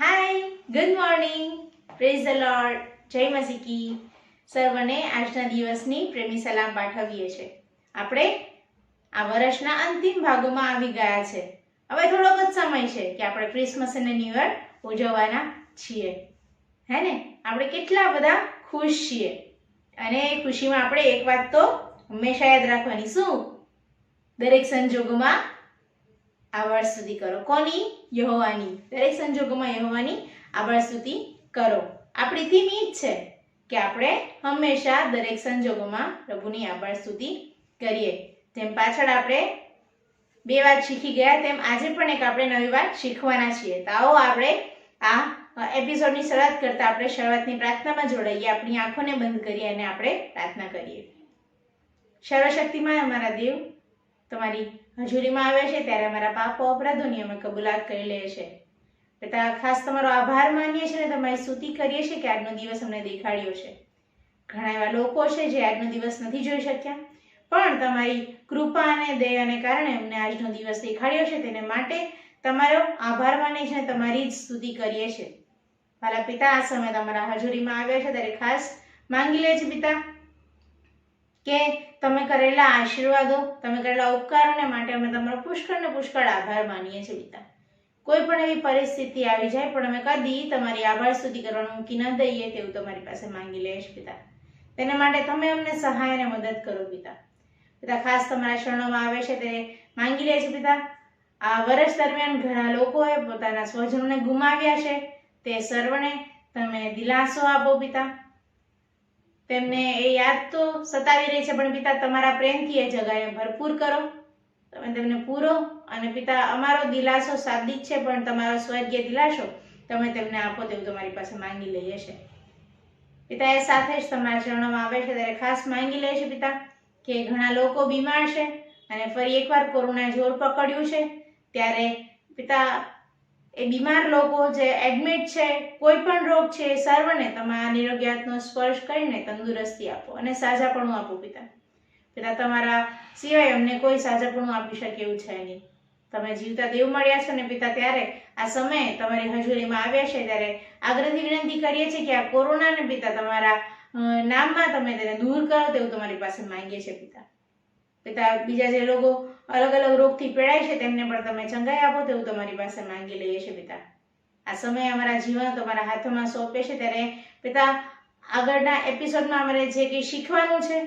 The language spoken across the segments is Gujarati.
Hi, good morning, praise the lord, જય મસીકી. સર્વને આજના દિવસની પ્રેમી સલામ પાઠવીએ છીએ. આપણે આ વર્ષના અંતિમ ભાગોમાં આવી ગયા છે. હવે થોડોક જ સમય છે કે આપણે ક્રિસમસ અને ન્યૂ યર ઉજવવાના છીએ. હે ને? આપણે કેટલા બધા ખુશ છીએ અને એ ખુશીમાં આપણે એક વાત તો હંમેશા યાદ રાખવાની, શું? દરેક સંજોગોમાં આભાર સ્તુતિ કરો. કોની? યહોવાની. દરેક સંજોગોમાં યહોવાની આભાર સ્તુતિ કરો. આપણી થીમ ઈ જ છે કે આપણે હંમેશા દરેક સંજોગોમાં પ્રભુની આભાર સ્તુતિ કરીએ. જેમ પાછળ આપણે 2 વાત શીખી ગયા, તેમ આજે પણ એક આપણે નવી વાત શીખવાના છીએ. તો આવો આપણે આ એપિસોડની શરૂઆત કરતા આપણે શરૂઆતની પ્રાર્થનામાં જોડાઈએ. આપણી આંખોને બંધ કરીએ અને આપણે પ્રાર્થના કરીએ. સર્વશક્તિમાન અમારા દેવ, તમારી હજુરીમાં આવ્યા છે ત્યારે અમારા પાપો અપરાધોની અમે કબૂલાત કરી લઈએ છીએ. પિતા, ખાસ તમારો આભાર માનીએ છીએ અને તમારી સ્તુતિ કરીએ છીએ કે આજનો દિવસ અમને દેખાડ્યો છે. ઘણા એવા લોકો છે જે આજનો દિવસ નથી જોઈ શક્યા, પણ તમારી કૃપા અને દયાને કારણે અમને આજનો દિવસ દેખાડ્યો છે. તેને માટે તમારો આભાર માનીએ છીએ અને તમારી જ સ્તુતિ કરીએ છીએ. મારા પિતા, આ સમય તમારા હજુરીમાં આવ્યા છે ત્યારે ખાસ માંગી લે છે પિતા કે તમે કરેલા આશીર્વાદો, તમે કરેલા ઉપકારોને માટે અમે તમારો પુષ્કળ આભાર માનીએ છીએ પિતા. કોઈ પણ એવી પરિસ્થિતિ આવી જાય પણ અમે કદી તમારી આભાર સ્તુતિ કરવાનું મૂકી ન દઈએ તેવું તમારી પાસે માંગી લઈએ છીએ પિતા. તેના માટે તમે અમને સહાય અને મદદ કરો પિતા. પિતા, ખાસ તમારા શરણોમાં આવે છે તે માંગી લે છે પિતા. આ વર્ષ દરમિયાન ઘણા લોકોએ પોતાના સ્વજનોને ગુમાવ્યા છે. તે સર્વને તમે દિલાસો આપો પિતા. તેમને એ યાદ તો સતાવી રહી છે, પણ પિતા તમારા પ્રેમથી એ જગાને ભરપૂર કરો. તમે તેમને પૂરો અને પિતા અમારો દિલાસો શાબ્દિક છે, પણ તમારો સ્વર્ગીય દિલાસો તમે તેમને આપો તેવું તમારી પાસે માંગી લઈએ છીએ પિતા. એ સાથે જ તમારા ચરણોમાં આવે છે ત્યારે ખાસ માંગી લે છે પિતા કે ઘણા લોકો બીમાર છે અને ફરી એકવાર કોરોના જોર પકડ્યું છે ત્યારે પિતા એ બીમાર લોકો જે એડમિટ છે, કોઈ પણ રોગ છે, એ સર્વને તમારા નિરોગી હાથનો સ્પર્શ કરીને તંદુરસ્તી આપો અને સાજાપણું આપો પિતા. પિતા, તમારા સિવાય અમને કોઈ સાજાપણું આપી શકે એવું છે નહીં. તમે જીવતા દેવ મળ્યા છો ને પિતા, ત્યારે આ સમયે તમારી હજુરીમાં આવ્યા છે ત્યારે આગ્રહથી વિનંતી કરીએ છીએ કે આ કોરોનાને પિતા તમારા નામમાં તમે તેને દૂર કરો તેવું તમારી પાસે માંગીએ છીએ પિતા. પિતા, બીજા જે લોકો અલગ અલગ રોગથી પીડાય છે તેમને પણ તમે ચંગાઈ આપો તેવું તમારી પાસે માંગી લઈએ છીએ પિતા. આ સમયે અમારા જીવન તમારા હાથોમાં સોંપે છે ત્યારે પિતા આગળના એપિસોડમાં અમારે જે કંઈ શીખવાનું છે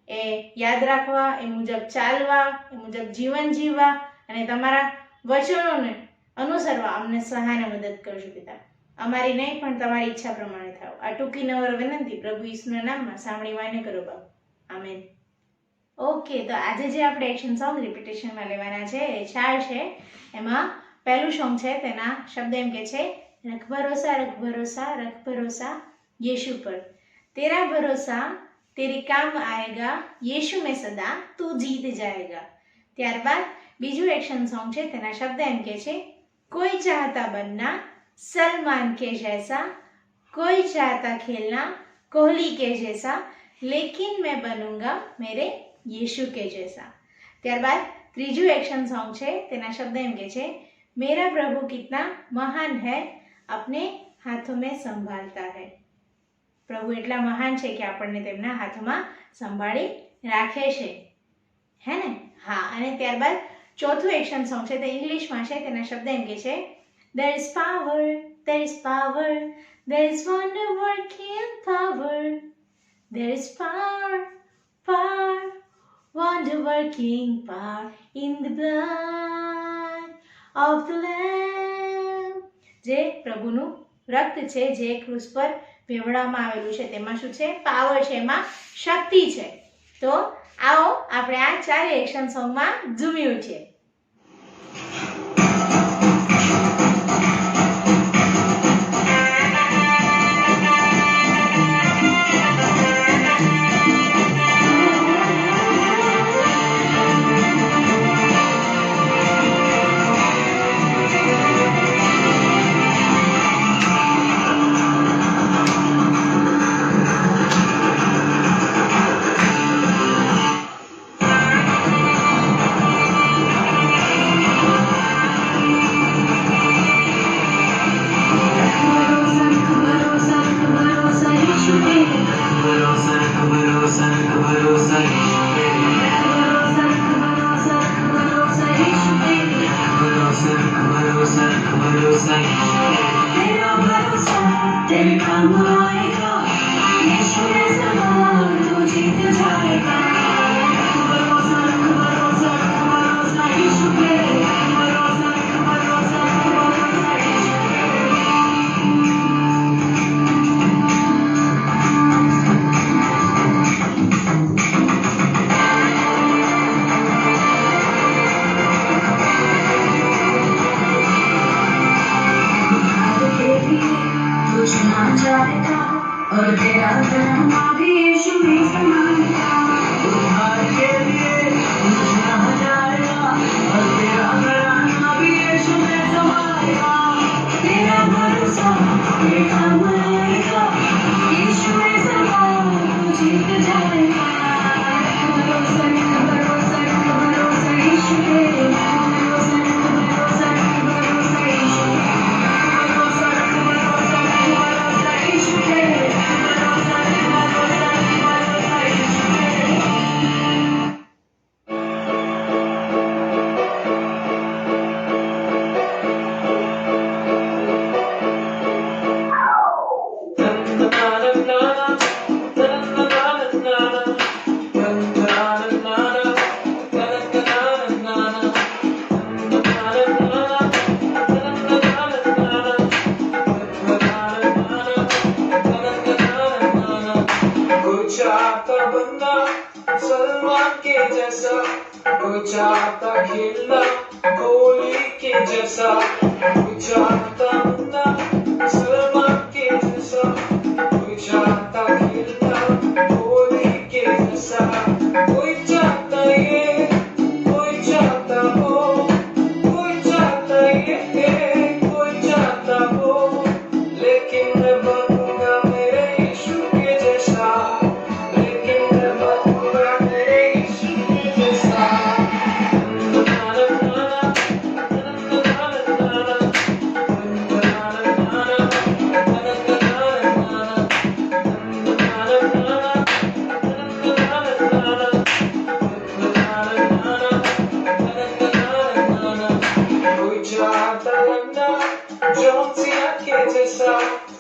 એ યાદ રાખવા, એ મુજબ ચાલવા, એ મુજબ જીવન જીવવા અને તમારા વચનોને અનુસરવા અમને સહાયને મદદ કરજો પિતા. અમારી નહીં પણ તમારી ઈચ્છા પ્રમાણે થાવ. આ ટૂંકી નવર વિનંતી પ્રભુ ઈસુના નામમાં સાંભળી માન્ય કરો બાપ. આમેન. ઓકે, તો આજે જે આપણે એક્શન સોંગ રિપીટેશનમાં લેવાના છે એ 4 છે. એમાં પહેલું સોંગ છે તેના શબ્દ એમ કે છે, રખ ભરોસા રખ ભરોસા રખ ભરોસા यीशु पर, तेरा भरोसा तेरे काम आएगा, यीशु में सदा तू जीत जाएगा. ત્યારબાદ બીજું એક્શન સોંગ છે તેના શબ્દ એમ કે છે, કોઈ ચાહતા બનના સલમાન કે જૈસા, કોઈ ચાહતા ખેલના કોહલી કે જૈસા, लेकिन मैं बनूंगा मेरे यीशु के जैसा. ત્યારબાદ ત્રીજું એક્શન સોંગ છે તેના શબ્દ એમ કે છે, मेरा प्रभु कितना महान है, अपने हाथों में संभालता है. પ્રભુ એટલા મહાન છે કે આપણને તેમના હાથમાં સંભાળી રાખે છે. હે ને? હા. અને ત્યારબાદ ચોથું એક્શન સોંગ છે તે ઇંગ્લિશમાં છે. તેના શબ્દ એમ કે છે, there is power, there is power, there is wonder working power, there is power, power, wonder working power in the blood of the Lamb. જે પ્રભુનું રક્ત છે જે ક્રુસ પર વેવડાવવામાં આવેલું છે તેમાં શું છે? પાવર છે, એમાં શક્તિ છે. તો આવો આપણે આ 4 એક્શન સોંગમાં ઝૂમી ઉઠીએ. भरोसा यीशु पे तेरा भरोसा तेरे काम आएगा यीशु में सवार तू जीत जाएगा भरोसा रख भरोसा रख भरोसा यीशु पे भरोसा रख भरोसा यीशु तू चुना जाएगा और तेरा धर्म भी यीशु में समाएगा उद्धार के लिए तू चुना जाएगा और तेरा धर्म भी यीशु में समाएगा तेरा भरोसा तेरे काम आएगा यीशु में समा तू जीत जाएगा भरोसा भरोसा भरोसा यीशु पे भरोसा भरोसा भरोसा यीशु चाहता बनना सलमान के जैसा कोई चाहता खेलना कोहली के जैसा कोई चाहता बनना सलमान के जैसा कोई चाहता खेलना कोहली के जैसा कोई चाहता ये कोई चाहता वो कोई चाहता ये कोई चाहता वो लेकिन मैं बनूंगा मेरे यीशु के जैसा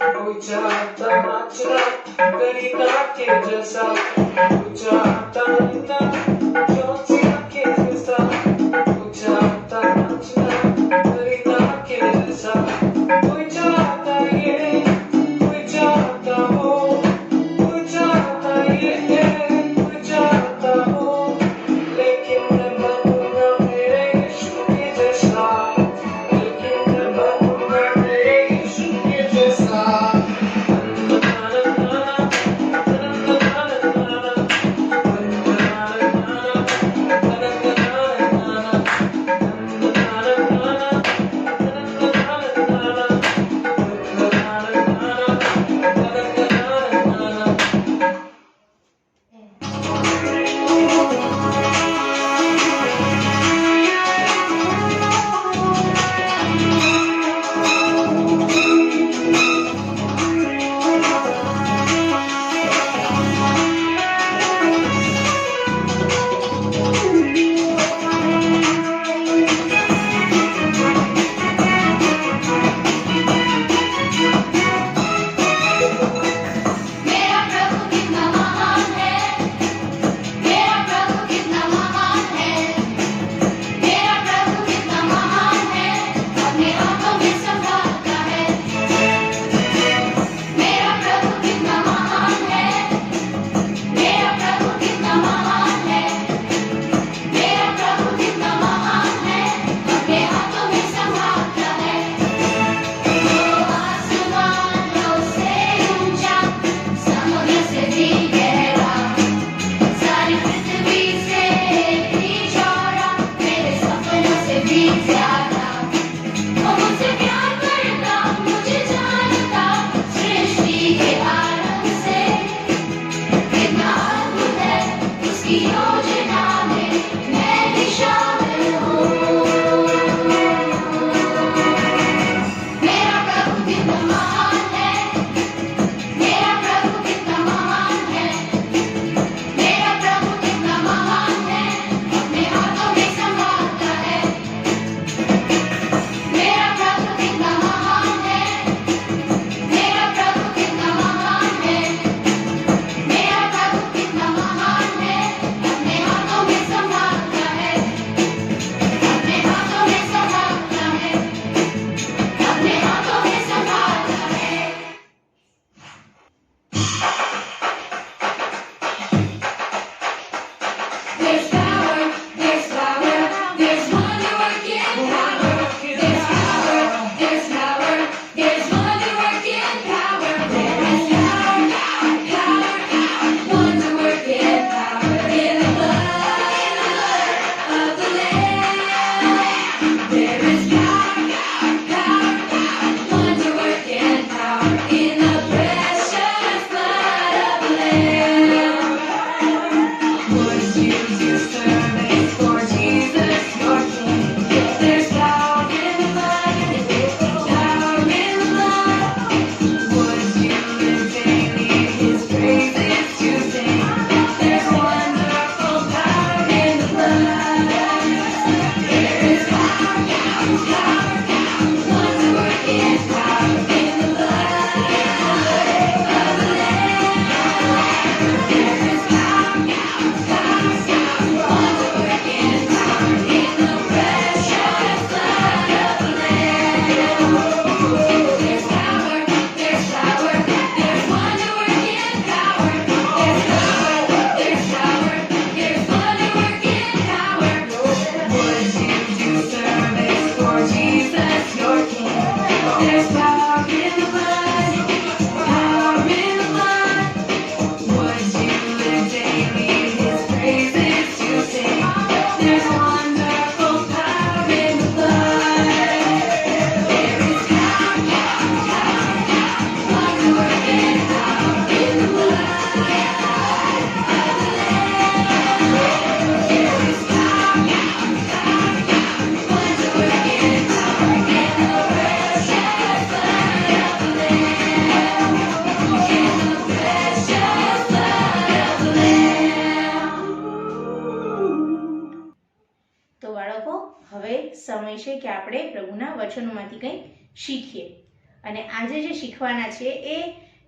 कोई चाहता नाचना करीना के जैसा कोई चाहता नाचना जोसिया के जैसा कोई चाहता नाचना करीना के जैसा कोई चाहता ये कोई चाहता वो कोई चाहता ये कोई चाहता वो लेकिन मैं बनूंगा मेरे यीशु के जैसा लेकिन मैं बनूंगा मेरे यीशु के जैसा બાળકો, હવે સમય છે કે આપણે પ્રભુના વચનોમાંથી કંઈક શીખીએ. અને આજે જે શીખવાના છે એ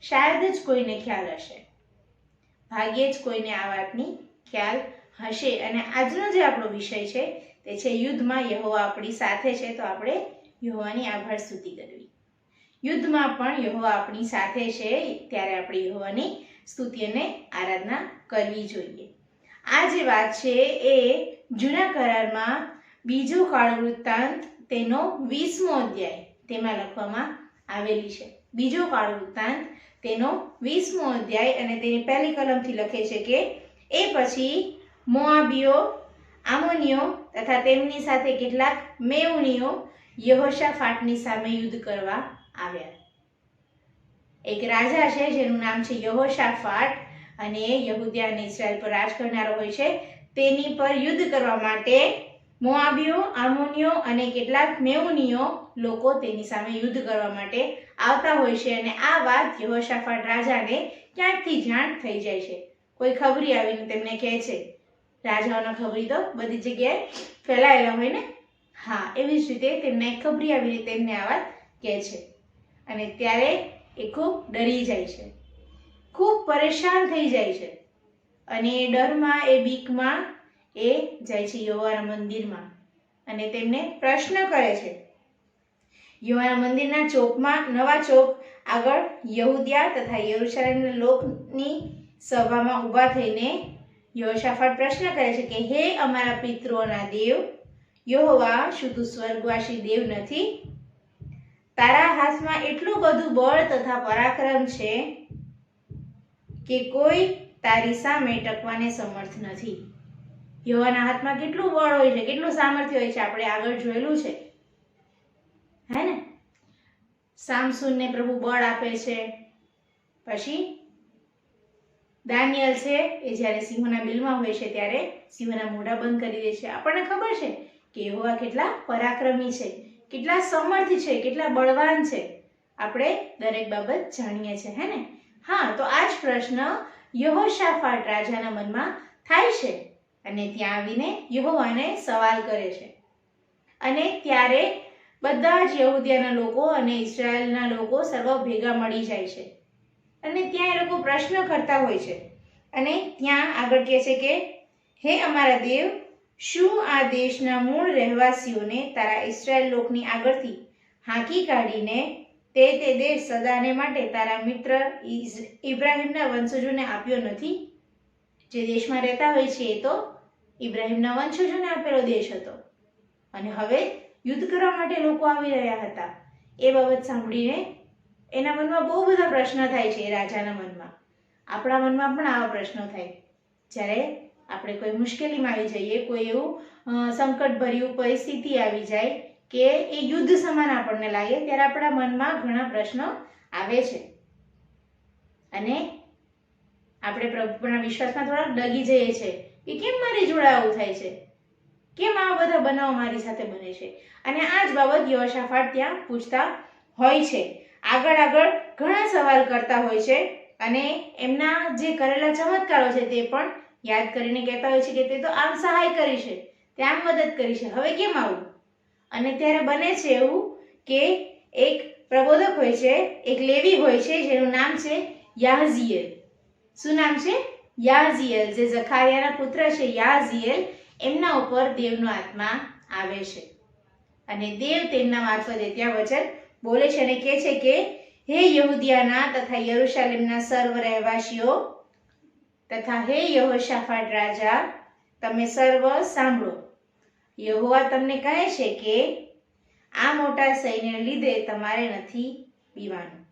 શાયદ જ કોઈને ખ્યાલ હશે, ભાગ્યે જ કોઈને આ વાતની ખ્યાલ હશે. અને આજનો જે આપણો વિષય છે તે છે યુદ્ધમાં યહોવા આપણી સાથે છે, તો આપણે યહોવાની આભાર સ્તુતિ કરવી. યુદ્ધમાં પણ યહોવા આપણી સાથે છે ત્યારે આપણે યહોવાની સ્તુતિ અને આરાધના કરવી જોઈએ. આ જે વાત છે એ જૂના કરારમાં બીજો કાળ વૃત્તાંત તેનો 20મો અધ્યાય તેમાં લખવામાં આવેલી છે. બીજો કાળ વૃત્તાંત તેનો 20મો અધ્યાય અને તેની પહેલી કલમથી લખે છે કે એ પછી મોઆબીઓ, આમોનીઓ તથા તેમની સાથે કેટલાક મેઉનીઓ યહોશાફાટની સામે યુદ્ધ કરવા આવ્યા. એક રાજા છે જેનું નામ છે યહોશાફાટ, અને યહૂદિયા અને ઇઝરાયલ પર રાજ કરનારો હોય છે. તેની પર યુદ્ધ કરવા માટે મોઆબીઓ, આમોનીઓ અને કેટલાક મેઉનીઓ લોકો તેની સામે યુદ્ધ કરવા માટે આવતા હોય છે. અને આ વાત યહોશાફાટ રાજાને ક્યાંકથી જાણ થઈ જાય છે. કોઈ ખબરી આવીને તેમને કહે છે. રાજાઓના ખબરી તો બધી જગ્યાએ ફેલાયેલા હોય ને, હા, એવી જ રીતે તેમને ખબરી આવીને તેમને આ વાત કહે છે. અને ત્યારે એ ખૂબ ડરી જાય છે, ખૂબ પરેશાન થઈ જાય છે. અને એ ડરમાં, એ બીકમાં એ જાય છે યહોવાના મંદિરમાં અને તેમને પ્રશ્ન કરે છે. યહોવાના મંદિરના ચોકમાં, નવા ચોક આગળ યહૂદિયા તથા યરૂશલેમના લોકની સભામાં ઊભા થઈને યહોશાફાટ પ્રશ્ન કરે છે કે હે અમારા પિતૃઓના દેવ યહોવા, શું તું સ્વર્ગવાસી દેવ નથી? તારા હાથમાં એટલું બધું બળ તથા પરાક્રમ છે કે કોઈ તારી સામે ટકવાને સમર્થ નથી. યહોવાના હાથમાં કેટલું બળ હોય છે, કેટલું સામર્થ્ય હોય છે, આપણે આગળ જોયેલું છે, હે ને? સામસૂનને પ્રભુ બળ આપે છે. પછી દાનિયેલ છે એ જ્યારે સિંહોના બિલમાં હોય છે ત્યારે સિંહોના મોઢા બંધ કરી દે છે. આપણને ખબર છે કે યહોવા કેટલા પરાક્રમી છે, કેટલા સમર્થ છે, કેટલા બળવાન છે. આપણે દરેક બાબત જાણીએ છીએ, હે ને? હા, તો આ જ પ્રશ્ન યહોશાફાટ રાજાના મનમાં થાય છે અને ત્યાં આવીને યહોવાને સવાલ કરે છે. અને ત્યારે બધા જ યહૂદિયાના લોકો અને ઇઝરાયલના લોકો સર્વ ભેગા મળી જાય છે અને ત્યાં એ લોકો પ્રશ્ન કરતા હોય છે. અને ત્યાં આગળ કહે છે કે હે અમારા દેવ, શું આ દેશના મૂળ રહેવાસીઓને તારા ઇઝરાયલ લોકની આગળથી હાંકી કાઢીને તે દેશ સદાને માટે તારા મિત્ર ઇબ્રાહિમના વંશજોને આપ્યો નથી? જે દેશમાં રહેતા હોય છે એ તો ઇબ્રાહિમના વંશજોને આપેલો દેશ હતો અને હવે યુદ્ધ કરવા માટે લોકો આવી રહ્યા હતા. એ બાબત સાંભળીને એના મનમાં બહુ બધા પ્રશ્ન થાય છે. એ રાજાના મનમાં, આપણા મનમાં પણ આવા પ્રશ્નો થાય જ્યારે આપણે કોઈ મુશ્કેલીમાં આવી જઈએ, કોઈ એવું સંકટભર્યું પરિસ્થિતિ આવી જાય કે એ યુદ્ધ સમાન આપણને લાગે, ત્યારે આપણા મનમાં ઘણા પ્રશ્નો આવે છે અને આપણે પ્રભુના વિશ્વાસમાં થોડાક ડગી જઈએ છીએ કે કેમ મારી જોડે આવું થાય છે, કેમ આવા બધા બનાવો મારી સાથે બને છે. અને આ જ બાબત યહોશાફાટ ત્યાં પૂછતા હોય છે. આગળ ઘણા સવાલ કરતા હોય છે અને એમના જે કરેલા ચમત્કારો છે તે પણ યાદ કરીને કહેતા હોય છે કે તે તો આમ સહાય કરી છે, તે આમ મદદ કરી છે, હવે કેમ આવું? અને ત્યારે બને છે એવું કે એક પ્રબોધક હોય છે, એક લેવી હોય છે જેનું નામ છે યાહઝીએલ. શું નામ છે? યાહઝીએલ. જે ઝખારિયાના પુત્ર છે યાહઝીએલ, એમના ઉપર દેવનો આત્મા આવે છે અને દેવ તેમના મારફતે ત્યાં વચન બોલે છે અને કહે છે કે હે યહૂદિયાના તથા યરૂશલેમના સર્વ રહેવાસીઓ તથા હે યહોશાફાટ રાજા, તમે સર્વ સાંભળો. યહોવા તમને કહે છે કે આ મોટા સૈન્યને લીધે તમારે નથી બીવાનું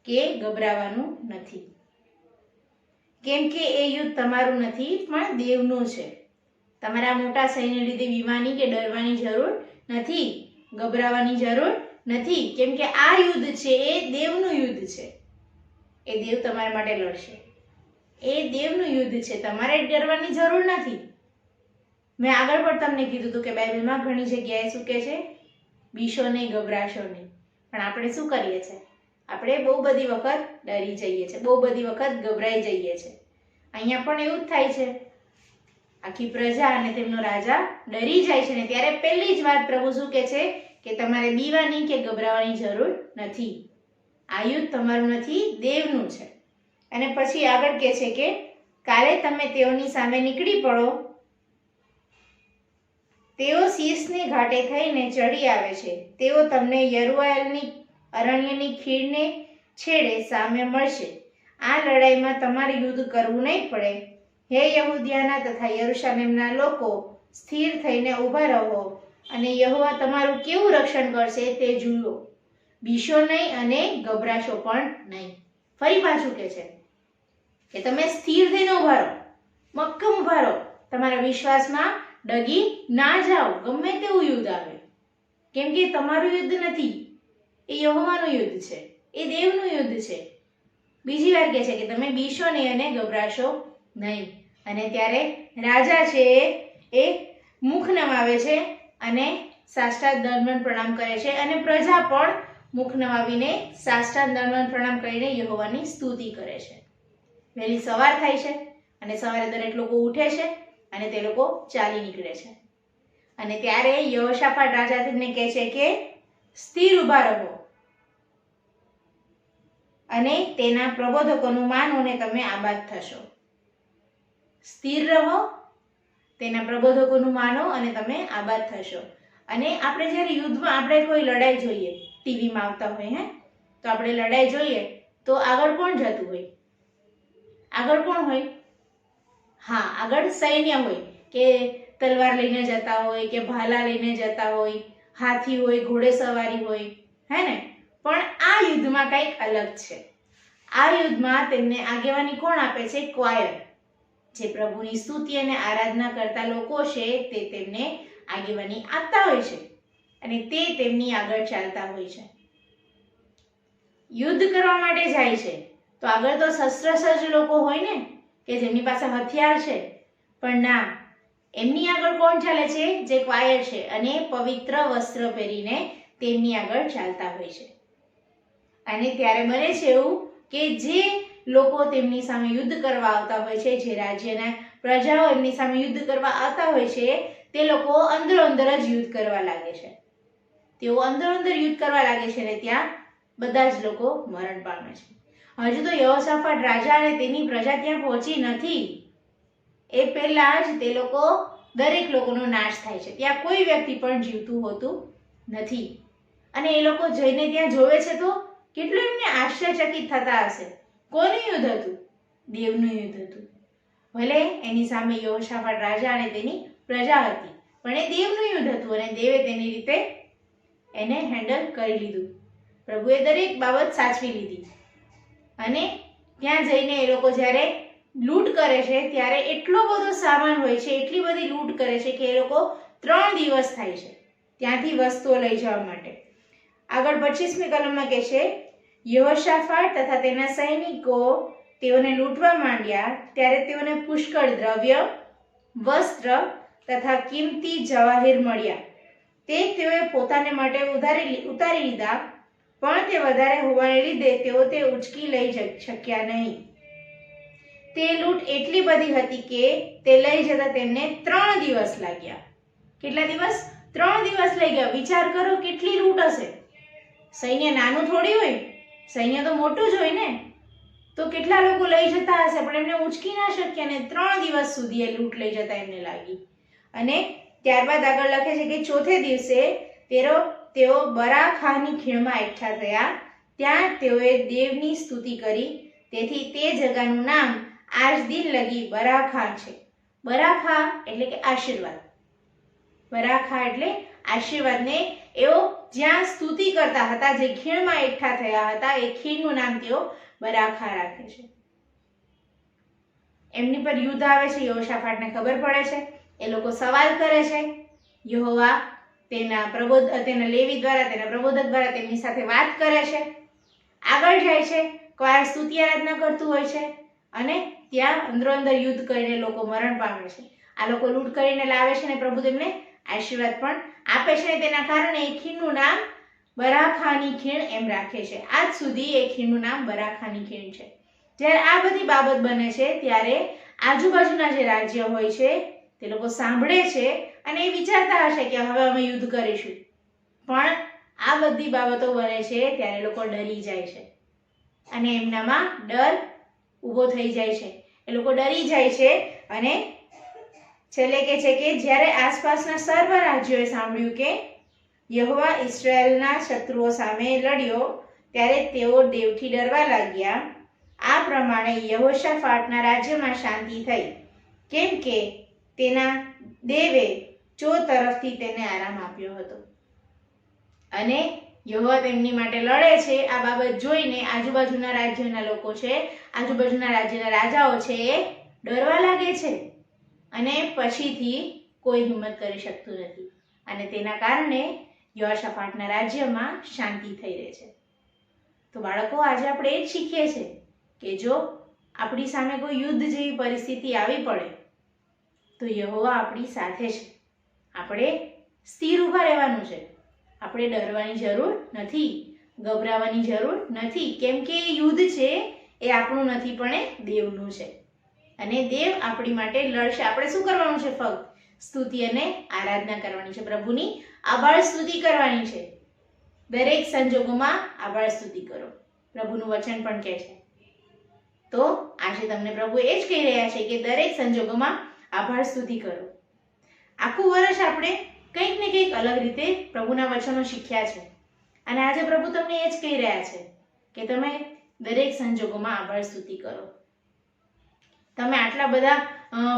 કે ગભરાવાનું નથી, કેમ કે એ યુદ્ધ તમારું નથી પણ દેવનું છે. તમારે આ મોટા સૈન્ય લીધે બીવાની કે ડરવાની જરૂર નથી, ગભરાવાની જરૂર નથી, કેમ કે આ યુદ્ધ છે એ દેવનું યુદ્ધ છે. એ દેવ તમારા માટે લડશે, એ દેવનું યુદ્ધ છે, તમારે ડરવાની જરૂર નથી. મેં આગળ પણ તમને કીધું હતું કે બાઇબલમાં ઘણી જગ્યાએ શું કહે છે? બીશો નહીં, ગભરાશો નહીં. પણ આપણે શું કરીએ છીએ? આપણે બહુ બધી વખત ડરી જઈએ છીએ, બહુ બધી વખત ગભરાઈ જઈએ છીએ. અહીંયા પણ એવું જ થાય છે. આખી પ્રજા અને તેમનો રાજા ડરી જાય છે. ને ત્યારે પહેલી જ વાત પ્રભુ શું કહે છે કે તમારે બીવાની કે ગભરાવાની જરૂર નથી. આ યુદ્ધ તમારું નથી, દેવનું છે. અને પછી આગળ કહે છે કે કાલે તમે તેઓની સામે નીકળી પડો. તેઓ શીશને ઘાટે થઈને ચડી આવે છે. તેઓ તમને યરુઆએલની અરણ્યની ખીણને છેડે સામે મળશે. આ લડાઈમાં તમારે યુદ્ધ કરવું નહીં પડે. હે યહૂદિયાના તથા યરૂશાલેમના લોકો, સ્થિર થઈને ઊભા રહો અને યહોવા તમારું કેવું રક્ષણ કરશે તે જુઓ. બીશો નહીં અને ગભરાશો પણ નહીં. ફરી પાછું કહે છે કે તમે સ્થિર થઈને ઊભા રહો, મક્કમ ઊભા રહો, તમારા વિશ્વાસમાં ડગી ના જાઓ ગમે તેવું યુદ્ધ આવે. કેમ કે તમારું યુદ્ધ નથી, એ યહોવાનું યુદ્ધ છે, એ દેવનું યુદ્ધ છે. બીજી વાર કહે છે કે તમે બીશો નહીં અને ગભરાશો નહીં. અને ત્યારે રાજા છે એ મુખ નમાવે છે અને સાષ્ટાંગ દંડવત પ્રણામ કરે છે. અને પ્રજા પણ મુખ નમાવીને સાષ્ટાંગ દંડવત પ્રણામ કરીને યહોવાની સ્તુતિ કરે છે. વહેલી સવાર થાય છે અને સવારે દરેક લોકો ઉઠે છે અને તે લોકો ચાલી નીકળે છે. અને ત્યારે યહોશાફાટ રાજા તેમને કહે છે કે સ્થિર ઊભા રહો અને તેના પ્રબોધકોનું માનો ને તમે આબાદ થશો. સ્થિર રહો, તેના પ્રબોધકોનું માનો અને તમે આબાદ થશો. અને આપણે જ્યારે યુદ્ધમાં આપણે કોઈ લડાઈ જોઈએ, ટીવીમાં આવતા હોય તો આપણે લડાઈ જોઈએ તો આગળ કોણ જતું હોય? આગળ કોણ હોય? હા, આગળ સૈન્ય હોય કે તલવાર લઈને જતા હોય કે ભાલા લઈને જતા હોય, હાથી હોય, ઘોડેસવારી હોય, હે ને? પણ આ યુદ્ધમાં કંઈક અલગ છે. આ યુદ્ધમાં તેમને આગેવાની કોણ આપે છે? ક્વાયર, જે પ્રભુની સ્તુતિ અને આરાધના કરતા લોકો છે તે તેમને આગેવાની આપતા હોય છે અને તે તેમની આગળ ચાલતા હોય છે. યુદ્ધ કરવા માટે જાય છે તો આગળ તો શસ્ત્રસજ્જ લોકો હોય ને કે જેમની પાસે હથિયાર છે. પણ ના, એમની આગળ કોણ ચાલે છે? જે ક્વાયર છે અને પવિત્ર વસ્ત્ર પહેરીને તેમની આગળ ચાલતા હોય છે. અને ત્યારે બને છે એવું કે જે લોકો તેમની સામે યુદ્ધ કરવા આવતા હોય છે, જે રાજ્યના પ્રજાઓ એમની સામે યુદ્ધ કરવા આવતા હોય છે, તે લોકો અંદર અંદર જ યુદ્ધ કરવા લાગે છે. તેઓ અંદર અંદર યુદ્ધ કરવા લાગે છે ને ત્યાં બધા જ લોકો મરણ પામે છે. હજુ તો યહોશાફાટ રાજા અને તેની પ્રજા ત્યાં પહોંચી નથી. એ પહેલા જ તે લોકો દરેક લોકોનો નાશ થાય છે. ત્યાં કોઈ વ્યક્તિ પણ જીવતું હોતું નથી. અને એ લોકો જઈને ત્યાં જોવે છે તો કેટલું એમને આશ્ચર્યચકિત થતા હશે. કોનું યુદ્ધ હતું? દેવનું યુદ્ધ હતું. ભલે એની સામે યહોશાફાટ રાજા અને તેની પ્રજા હતી, પણ એ દેવનું યુદ્ધ હતું અને દેવે તેની રીતે એને હેન્ડલ કરી લીધું. પ્રભુએ દરેક બાબત સાચવી લીધી. અને ત્યાં જઈને એ લોકો જ્યારે લૂંટ કરે છે ત્યારે એટલો બધો સામાન હોય છે, એટલી બધી લૂંટ કરે છે કે એ લોકો 3 દિવસ થાય છે ત્યાંથી વસ્તુઓ લઈ જવા માટે. આગળ 25મી કલમમાં કહે છે, યહોશાફાટ તથા તેના સૈનિકો તેઓને લૂંટવા માંડ્યા ત્યારે તેઓને પુષ્કળ દ્રવ્ય, વસ્ત્ર તથા કિંમતી જવાહીર મળ્યા. તે તેઓએ પોતાને માટે ઉતારી લીધા, પણ તે વધારે હોવાને લીધે તેઓ તે ઉચકી લઈ શક્યા નહીં. તે લૂંટ એટલી બધી હતી કે તે લઈ જતા તેમને 3 દિવસ લાગ્યા. કેટલા દિવસ? 3 દિવસ લઈ ગયા. વિચાર કરો કેટલી લૂંટ હશે. સૈન્ય નાનું થોડી હોય, સૈન્ય તો મોટું જ હોય ને. તો કેટલા લોકો લઈ જતા હશે પણ એમને ઉચકી ના શક્યા ને 3 દિવસ સુધી એ લૂંટ લઈ જતા એમને લાગી. અને ત્યારબાદ આગળ લખે છે કે ચોથે દિવસે તેઓ બરાખાની ખીણમાં એકઠા થયા. ત્યાં તેઓએ દેવની સ્તુતિ કરી. તેથી તે જગાનું નામ આજ દિન લગી બરાખા છે. બરાખા એટલે કે આશીર્વાદ. બરાખા એટલે આશીર્વાદને એઓ જ્યાં સ્તુતિ કરતા હતા, જે ખીણમાં એકઠા થયા હતા, એ ખીણનું નામ તેઓ બરાખા રાખે છે. એમની પર યુદ્ધ આવે છે. યહોશાફાટને ખબર પડે છે. એ લોકો સવાલ કરે છે. યહોવા તેના લેવી દ્વારા, તેના પ્રબોધક દ્વારા તેમની સાથે વાત કરે છે. આગળ જાય છે. ક્વાયર સ્તુતિ આરાધના કરતું હોય છે અને ત્યાં અંદરો અંદર યુદ્ધ કરીને લોકો મરણ પામે છે. આ લોકો લૂંટ કરીને લાવે છે અને પ્રભુ તેમને આશીર્વાદ પણ આપે છે. તેના કારણે એ ખીણનું નામ બરાખાની ખીણ એમ રાખે છે. આજ સુધી એ ખીણનું નામ બરાખાની ખીણ છે. જ્યારે આ બધી બાબત બને છે ત્યારે આજુબાજુના જે રાજ્ય હોય છે તે લોકો સાંભળે છે અને એ વિચારતા હશે કે હવે અમે યુદ્ધ કરીશું, પણ આ બધી બાબતો બને છે ત્યારે લોકો ડરી જાય છે અને એમનામાં ડર ઊભો થઈ જાય છે. એ લોકો ડરી જાય છે અને છેલ્લે કહે છે કે જ્યારે આસપાસના સર્વ રાજ્યોએ સાંભળ્યું કે યહોવા ઇસ્રાએલના શત્રુઓ સામે લડ્યો ત્યારે તેઓ દેવથી ડરવા લાગ્યા. આ પ્રમાણે યહોશાફાટના રાજ્યમાં શાંતિ થઈ, કેમ કે તેના દેવે ચો તરફથી તેને આરામ આપ્યો હતો. અને યહોવા તેમની માટે લડે છે. આ બાબત જોઈને આજુબાજુના રાજ્યના લોકો છે, આજુબાજુના રાજ્યના રાજાઓ છે, એ ડરવા લાગે છે અને પછીથી કોઈ હિંમત કરી શકતું નથી અને તેના કારણે યહોશાફાટના રાજ્યમાં શાંતિ થઈ રહે છે. તો બાળકો, આજે આપણે એ જ શીખીએ છીએ કે જો આપણી સામે કોઈ યુદ્ધ જેવી પરિસ્થિતિ આવી પડે તો યહોવા આપણી સાથે છે. આપણે સ્થિર ઊભા રહેવાનું છે. આપણે ડરવાની જરૂર નથી, ગભરાવાની જરૂર નથી, કેમ કે એ યુદ્ધ છે એ આપણું નથી પણ એ દેવનું છે અને દેવ આપણી માટે લડશે. આપણે શું કરવાનું છે? ફક્ત સ્તુતિ અને આરાધના કરવાની છે, પ્રભુની આભાર સ્તુતિ કરવાની છે. દરેક સંજોગોમાં આભાર સ્તુતિ કરો, પ્રભુનું વચન પણ કહે છે. તો આજે તમને પ્રભુ એ જ કહી રહ્યા છે કે દરેક સંજોગોમાં આભાર સ્તુતિ કરો. આખું વર્ષ આપણે કંઈક ને કંઈક અલગ રીતે પ્રભુના વચનો શીખ્યા છે અને આજે પ્રભુ તમને એ જ કહી રહ્યા છે કે તમે દરેક સંજોગોમાં આભાર સ્તુતિ કરો. તમે આટલા બધા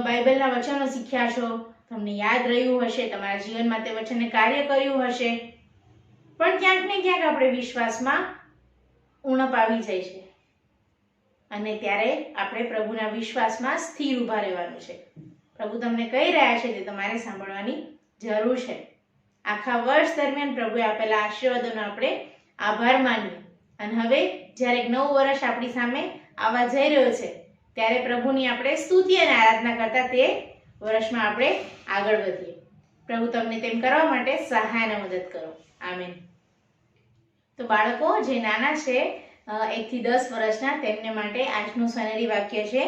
બાઇબલના વચનો શીખ્યા છો, તમને યાદ રહ્યું હશે, તમારા જીવનમાં તે વચને કાર્ય કર્યું હશે, પણ ક્યાંક ને ક્યાંક આપણે વિશ્વાસમાં ઉણપ આવી જાય છે અને ત્યારે આપણે પ્રભુના વિશ્વાસમાં સ્થિર ઊભા રહેવાનું છે. પ્રભુ તમને કહી રહ્યા છે તે તમારે સાંભળવાની જરૂર છે. આખા વર્ષ દરમિયાન પ્રભુએ આપેલા આશીર્વાદોનો આપણે આભાર માનીએ અને હવે જ્યારે એક નવું વર્ષ આપણી સામે આવવા જઈ રહ્યો છે ત્યારે પ્રભુની આપણે સ્તુતિ અને આરાધના કરતા તે વર્ષમાં આપણે આગળ વધીએ. પ્રભુ તમને તેમ કરવા માટે સહાય અને મદદ કરો. આમેન. તો બાળકો જે નાના છે 1 થી 10 વર્ષના, તેમને માટે આજનું સોનેરી વાક્ય છે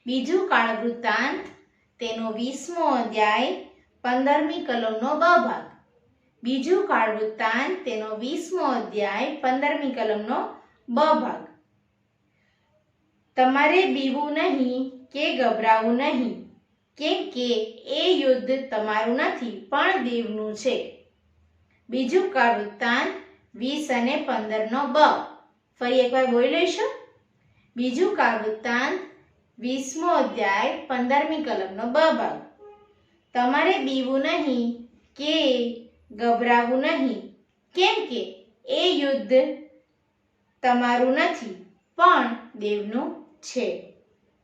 બીજું કાળવૃત્તાંત તેનો 20મો અધ્યાય 15મી કલમનો બ ભાગ. બીજું કાળવૃત્તાંત તેનો 20મો અધ્યાય 15મી કલમનો બ ભાગ. તમારે બીવું નહીં કે ગભરાવું નહીં, કેમ કે એ યુદ્ધ તમારું નથી પણ દેવનું છે. બીજું કાળવૃત્તાંત 20 અને 15નો બ. ફરી એકવાર બોલી લઈશું. બીજું કાળવૃત્તાંત 20મો અધ્યાય 15મી કલમનો બ ભાગ. તમારે બીવું નહીં કે ગભરાવું નહીં, કેમ કે એ યુદ્ધ તમારું નથી પણ દેવનું છે.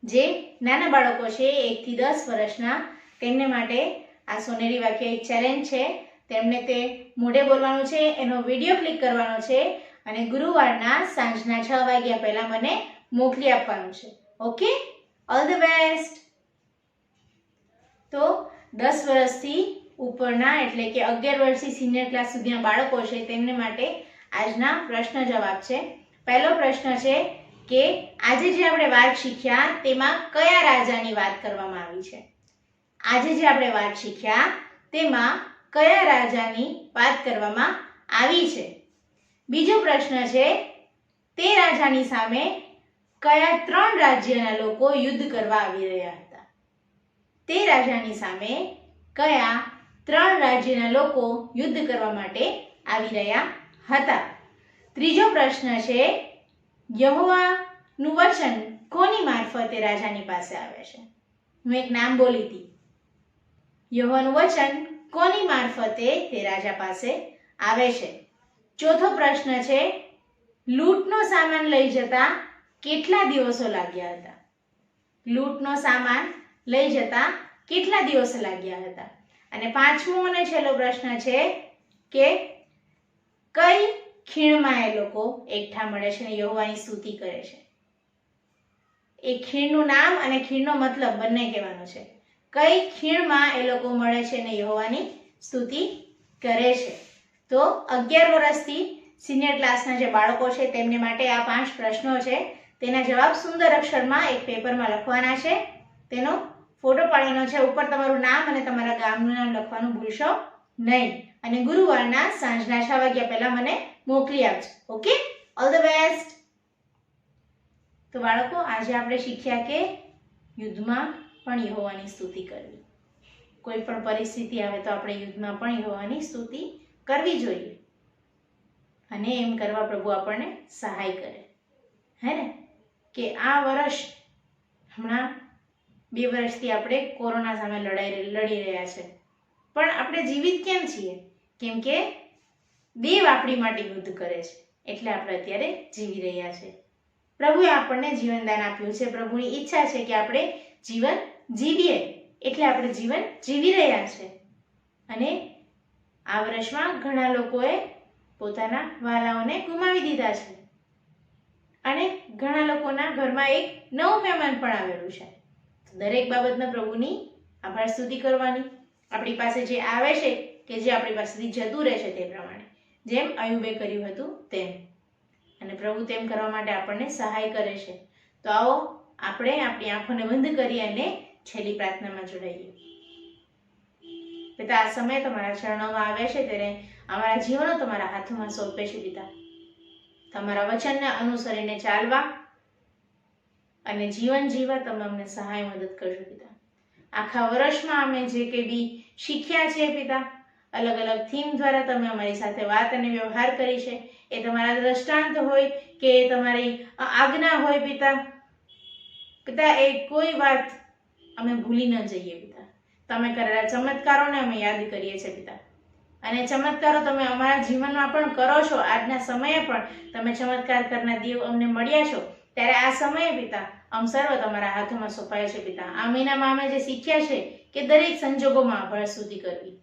જે નાના બાળકો છે 1 થી 10 વર્ષના, તેમને માટે આ સોનેરી વાક્ય એક ચેલેન્જ છે. તેમને તે મોઢે બોલવાનું છે, એનો વિડીયો ક્લિક કરવાનો છે અને ગુરુવારના સાંજના 6 વાગ્યા પહેલા મને મોકલી આપવાનું છે. Okay, all the best. તો 10 વર્ષથી ઉપરના એટલે કે 11 વર્ષથી સિનિયર ક્લાસ સુધીના બાળકો છે તેમને માટે આજના પ્રશ્ન જવાબ છે. પહેલો પ્રશ્ન છે કે આજે જે આપણે વાત શીખ્યા તેમાં કયા રાજાની વાત કરવામાં આવી છે? આજે જે આપણે વાત શીખ્યા તેમાં કયા રાજાની વાત કરવામાં આવી છે? બીજો પ્રશ્ન છે તે રાજાની સામે કયા 3 રાજ્યના લોકો યુદ્ધ કરવા આવી રહ્યા હતા? તે રાજાની સામે કયા 3 રાજ્યના લોકો યુદ્ધ કરવા માટે આવી રહ્યા હતા? ત્રીજો પ્રશ્ન છે યહોવાનું વચન કોની મારફતે રાજાની પાસે આવે છે? હું એક નામ બોલી હતી. યહોવાનું વચન કોની મારફતે તે રાજા પાસે આવે છે? ચોથો પ્રશ્ન છે લૂંટનો સામાન લઈ જતા કેટલા દિવસો લાગ્યા હતા? લૂંટનો સામાન લઈ જતા કેટલા દિવસો લાગ્યા હતા? અને પાંચમો અને છેલ્લો પ્રશ્ન છે કે કઈ ખીણમાં એ લોકો એકઠા મળે છે અને યહોવાની સ્તુતિ કરે છે? એ ખીણનું નામ અને ખીણનો મતલબ બંને કહેવાનો છે. કઈ ખીણમાં એ લોકો મળે છે અને યહોવાની સ્તુતિ કરે છે? તો 11 વર્ષથી સિનિયર ક્લાસના જે બાળકો છે તેમને માટે આ 5 પ્રશ્નો છે. તેના જવાબ સુંદર અક્ષરમાં એક પેપરમાં લખવાના છે. તેનો ફોટો પાડીનો છે. ઉપર તમારું નામ અને તમારા ગામનું નામ લખવાનું ભૂલશો નહીં. અને ગુરુવારના સાંજના 6 વાગ્યા પહેલા મને મોકલી આપજો. Okay, all the best. તો બાળકો, આજે આપણે શીખ્યા કે યુદ્ધમાં પણ યહોવાની સ્તુતિ કરવી. કોઈ પણ પરિસ્થિતિ આવે તો આપણે યુદ્ધમાં પણ યહોવાની સ્તુતિ કરવી જોઈએ. અને એમ કરવા પ્રભુ આપણને સહાય કરે. હે ને? કે આ વર્ષ હમણાં 2 વર્ષથી આપણે કોરોના સામે લડી રહ્યા છે, પણ આપણે જીવિત કેમ છીએ? કેમ કે દેવ આપણી માટે યુદ્ધ કરે છે, એટલે આપણે અત્યારે જીવી રહ્યા છે. પ્રભુએ આપણને જીવનદાન આપ્યું છે. પ્રભુની ઈચ્છા છે કે આપણે જીવન જીવીએ, એટલે આપણે જીવન જીવી રહ્યા છે. અને આ વર્ષમાં ઘણા લોકોએ પોતાના વાલાઓને ગુમાવી દીધા છે, અને ઘણા લોકોના ઘરમાં એક નવું મહેમાન પણ આવેલું છે. દરેક બાબતમાં પ્રભુની આભાર સ્તુતિ કરવાની. આપણી પાસે જે આવે છે કે જે આપણી પાસેથી જતું રહે છે તે પ્રમાણે, જેમ અયુબે કર્યું હતું તેમ. અને પ્રભુ તેમ કરવા માટે આપણને સહાય કરે છે. તો આવો આપણે આપણી આંખોને બંધ કરી અને છેલ્લી પ્રાર્થનામાં જોડાઈએ. પિતા, આ સમય તમારા ચરણોમાં આવે છે ત્યારે અમારા જીવનો તમારા હાથોમાં સોંપે છે. પિતા, તમારા વચનને અનુસરીને ચાલવા અને જીવન જીવવા તમે અમને સહાય મદદ કરજો. પિતા, આખા વર્ષમાં અમે જે કંઈ બી શીખ્યા છે પિતા, અલગ અલગ થીમ દ્વારા તમે અમારી સાથે વાત અને વ્યવહાર કરી છે, એ તમારા દ્રષ્ટાંત હોય કે તમારી આજ્ઞા હોય પિતા, એ કોઈ વાત અમે ભૂલી ન જઈએ. પિતા, તમે કરેલા ચમત્કારોને અમે યાદ કરીએ છીએ પિતા, અને ચમત્કારો તમે અમારા જીવનમાં પણ કરો છો. આજના સમયે પણ તમે ચમત્કાર કરનાર દેવ અમને મળ્યા છો, ત્યારે આ સમયે પિતા સર્વ તમારા હાથોમાં સોંપાય છે. પિતા, આ મહિનામાં અમે જે શીખ્યા છે કે દરેક સંજોગોમાં આભાર સ્તુતિ કરવી.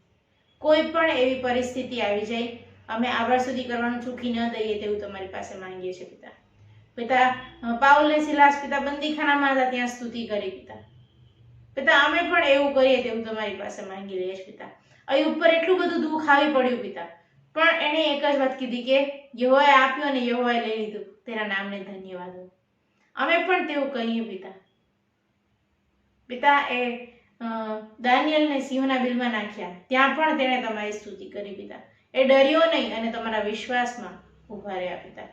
કોઈ પણ એવી પરિસ્થિતિ આવી જાય, અમે આભાર સ્તુતિ કરવાનું ચૂકી ન દઈએ તેવું તમારી પાસે માંગીએ છીએ. પિતા, પાઉલ અને સિલાસ પિતા બંદીખાનામાં હતા ત્યાં સ્તુતિ કરી. પિતા, અમે પણ એવું કરીએ તેવું તમારી પાસે માંગી લઈએ છીએ. પિતા, અહીં ઉપર એટલું બધું દુઃખ આવી પડ્યું પિતા, પણ એને એક જ વાત કીધી કે યહોવાએ આપ્યું અને યહોવાએ લઈ લીધું, તેના નામને ધન્યવાદ. અમે પણ તેવું કહીએ પિતા, એ દાનિયેલને સિંહોના બિલમાં નાખ્યા, ત્યાં પણ તેણે તમારી સ્તુતિ કરી. પિતા, એ ડર્યો નહીં અને તમારા વિશ્વાસમાં ઉભા રહ્યા.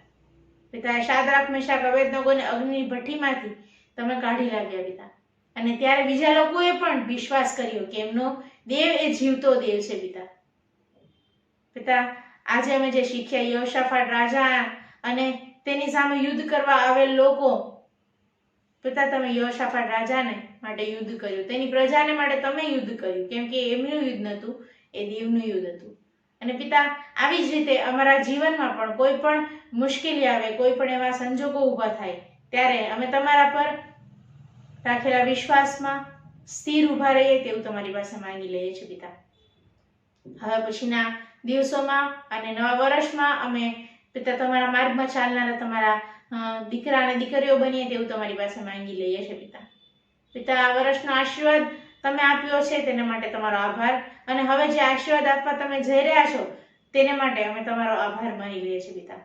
પિતા, શાદ્રાક, મેશાક, અબેદનગોને અગ્નિની ભઠ્ઠીમાંથી તમે કાઢી લાવ્યા. પિતા, અને ત્યારે બીજા લોકોએ પણ વિશ્વાસ કર્યો કે એમનો દેવ એ જીવતો દેવ છે. પિતા, આજે અમે જે શીખ્યા, યહોશાફાટ રાજા અને તેની સામે યુદ્ધ કરવા આવેલ લોકો, પિતા, તમે યહોશાફાટ રાજાને માટે યુદ્ધ કર્યું, તેની પ્રજાને માટે તમે યુદ્ધ કર્યું, કેમ કે એમનું યુદ્ધ નહોતું, એ દેવનું યુદ્ધ હતું. અને પિતા, આવી જ રીતે અમારા જીવનમાં પણ કોઈ પણ મુશ્કેલી આવે, કોઈ પણ એવા સંજોગો ઊભા થાય, ત્યારે અમે તમારા પર રાખેલા વિશ્વાસમાં સ્થિર ઊભા રહીએ તેવું તમારી પાસે માંગી લઈએ છીએ. પિતા, હવે પછીના દિવસોમાં અને નવા વર્ષમાં અમે પિતા તમારા માર્ગમાં ચાલનારા તમારા દીકરા અને દીકરીઓ બનીએ તેવું તમારી પાસે માંગી લઈએ છીએ. પિતા, આ વર્ષનો આશીર્વાદ તમે આપ્યો છે તેના માટે તમારો આભાર, અને હવે જે આશીર્વાદ આપવા તમે જઈ રહ્યા છો તેને માટે અમે તમારો આભાર માની લઈએ છીએ. પિતા,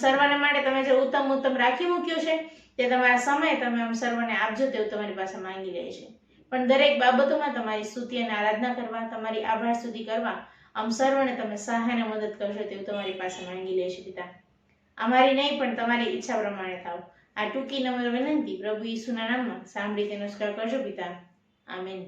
સર્વને માટે તમે જે ઉત્તમ રાખી મૂક્યું છે તે તમારા સમય તમે સર્વને આપજો તેવું તમારી પાસે માંગી લઈએ છીએ. પણ દરેક બાબતોમાં તમારી સ્તુતિ અને આરાધના કરવા, તમારી આભાર સ્તુતિ કરવા સર્વને તમે સહાય અને મદદ કરશો તેવું તમારી પાસે માંગી લઈએ છીએ. પિતા, અમારી નહીં પણ તમારી ઈચ્છા પ્રમાણે થાવ. આ ટૂંકી નમ્ર વિનંતી પ્રભુ ઈસુના નામમાં સાંભળી તેનો સ્વીકાર કરજો. પિતા, આમીન.